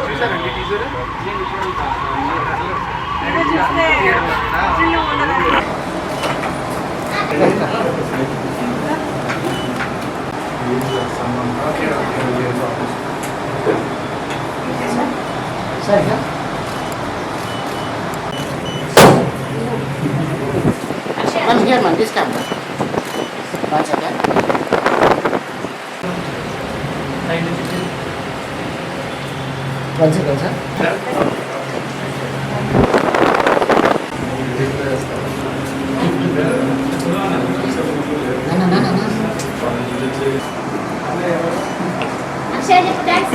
చూసారండి teaser One here, man, this camera. One second. One second, sir. No. Akshay, thanks.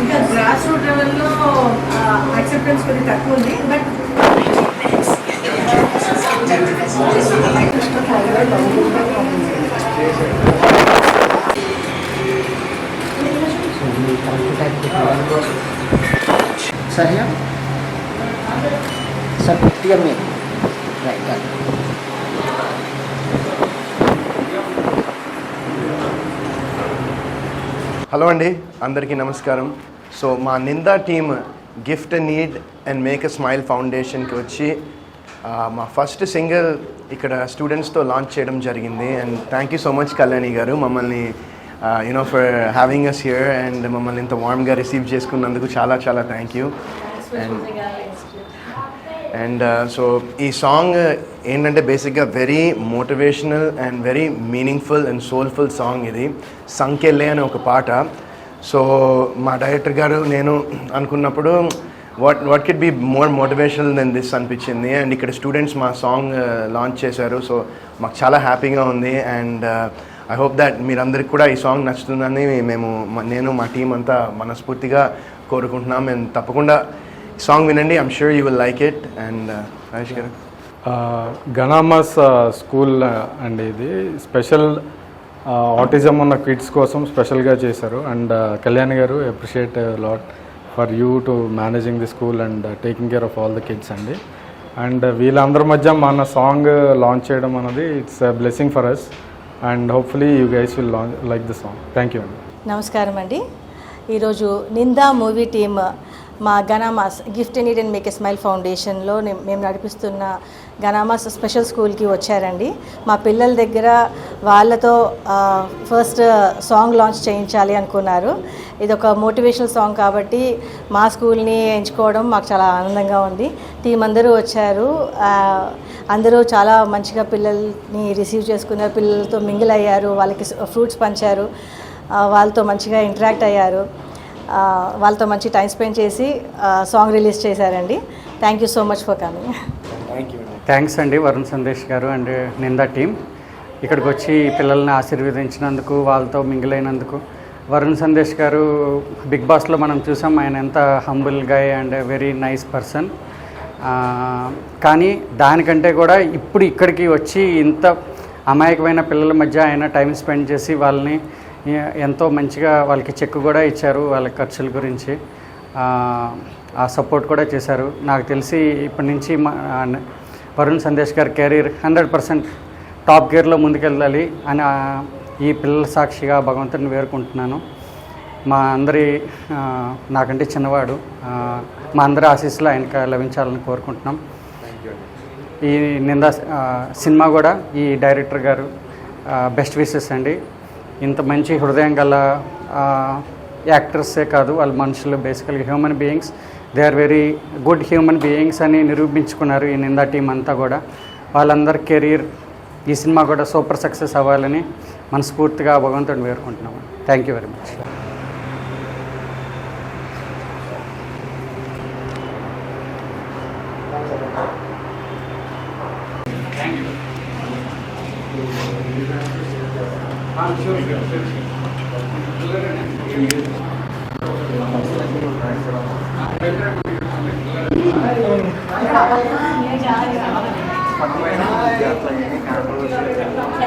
ఇంకా grass root లెవెల్లో acceptance కొద్దిగా తక్కువ ఉంది but Sir, here. Sir, clear me. Right, got it. Hello అండి, అందరికీ నమస్కారం. సో మా నిందా team gift need and make a smile ఫౌండేషన్కి వచ్చి మా ఫస్ట్ సింగిల్ ఇక్కడ స్టూడెంట్స్తో లాంచ్ చేయడం జరిగింది. And thank you so much Kalyani గారు, మమ్మల్ని you know for having us here and మమ్మల్ని ఇంత వార్మ్గా రిసీవ్ చేసుకున్నందుకు చాలా చాలా థ్యాంక్ యూ. అండ్ సో ఈ సాంగ్ ఏంటంటే బేసిక్గా very motivational and very meaningful and soulful song. ఇది సంకెళ్ళే అనే ఒక పాట. సో మా డైరెక్టర్ గారు నేను అనుకున్నప్పుడు what could be more motivational than this అనిపించింది. అండ్ ఇక్కడ స్టూడెంట్స్ మా సాంగ్ లాంచ్ చేశారు. సో మాకు చాలా హ్యాపీగా ఉంది. అండ్ ఐ హోప్ దాట్ మీరందరికీ కూడా ఈ సాంగ్ నచ్చుతుందని నేను మా టీం అంతా మనస్ఫూర్తిగా కోరుకుంటున్నాం. అండ్ తప్పకుండా సాంగ్ వినండి, I'm sure you will like it. And Rajesh గారు, గణామాస్ స్కూల్ అండి, ఇది స్పెషల్ ఆటిజం ఉన్న కిడ్స్ కోసం స్పెషల్గా చేశారు. And Kalyan garu appreciate lot for you to managing the school and taking care of all the kids అండి. అండ్ వీళ్ళందరి మధ్య మన సాంగ్ లాంచ్ చేయడం అనేది it's blessing for us and hopefully you guys will like the song. Thank you అండి. నమస్కారం అండి. ఈరోజు నిందా మూవీ టీమ్ మా గణామాస్ gift need and make a smile ఫౌండేషన్లో మేము నడిపిస్తున్న గణామాస్ స్పెషల్ స్కూల్కి వచ్చారండి. మా పిల్లల దగ్గర వాళ్ళతో ఫస్ట్ సాంగ్ లాంచ్ చేయించాలి అనుకున్నారు. ఇది ఒక మోటివేషనల్ సాంగ్ కాబట్టి మా స్కూల్ని ఎంచుకోవడం మాకు చాలా ఆనందంగా ఉంది. టీం అందరూ వచ్చారు, అందరూ చాలా మంచిగా పిల్లల్ని రిసీవ్ చేసుకున్నారు, పిల్లలతో మింగిల్ అయ్యారు, వాళ్ళకి ఫ్రూట్స్ పంచారు, వాళ్ళతో మంచిగా ఇంటరాక్ట్ అయ్యారు, వాళ్ళతో మంచి టైం స్పెండ్ చేసి సాంగ్ రిలీజ్ చేశారండి. Thank you so much for coming. Thanks అండి వరుణ్ సందేశ్ గారు అండ్ నిందా టీం ఇక్కడికి వచ్చి పిల్లల్ని ఆశీర్వదించినందుకు, వాళ్ళతో మింగిల్ అయినందుకు. వరుణ్ సందేశ్ గారు బిగ్ బాస్లో మనం చూసాం, ఆయన ఎంత humble guy and very nice person. కానీ దానికంటే కూడా ఇప్పుడు ఇక్కడికి వచ్చి ఇంత అమాయకమైన పిల్లల మధ్య ఆయన టైం స్పెండ్ చేసి వాళ్ళని ఎంతో మంచిగా వాళ్ళకి చెక్ కూడా ఇచ్చారు, వాళ్ళ ఖర్చుల గురించి ఆ సపోర్ట్ కూడా చేశారు. నాకు తెలిసి ఇప్పటి నుంచి వరుణ్ సందేశ్ గారి కెరీర్ 100% టాప్ గేర్లో ముందుకెళ్ళాలి అని ఈ పిల్లల సాక్షిగా భగవంతుడిని వేరుకుంటున్నాను. మా అందరి నాకంటే చిన్నవాడు, మా అందరి ఆశీస్సులు ఆయనకు లభించాలని కోరుకుంటున్నాం. ఈ నిందా సినిమా కూడా ఈ డైరెక్టర్ గారు బెస్ట్ విషెస్ అండి. ఇంత మంచి హృదయం గల యాక్టర్సే కాదు, వాళ్ళ మనుషులు బేసికల్గా human beings, they are very good human beings అని నిరూపించుకున్నారు ఈ నిందా టీం అంతా కూడా. వాళ్ళందరి కెరీర్ ఈ సినిమా కూడా సూపర్ సక్సెస్ అవ్వాలని మనస్ఫూర్తిగా భగవంతుడిని వేడుకుంటున్నాము. Thank you very much. పక్కన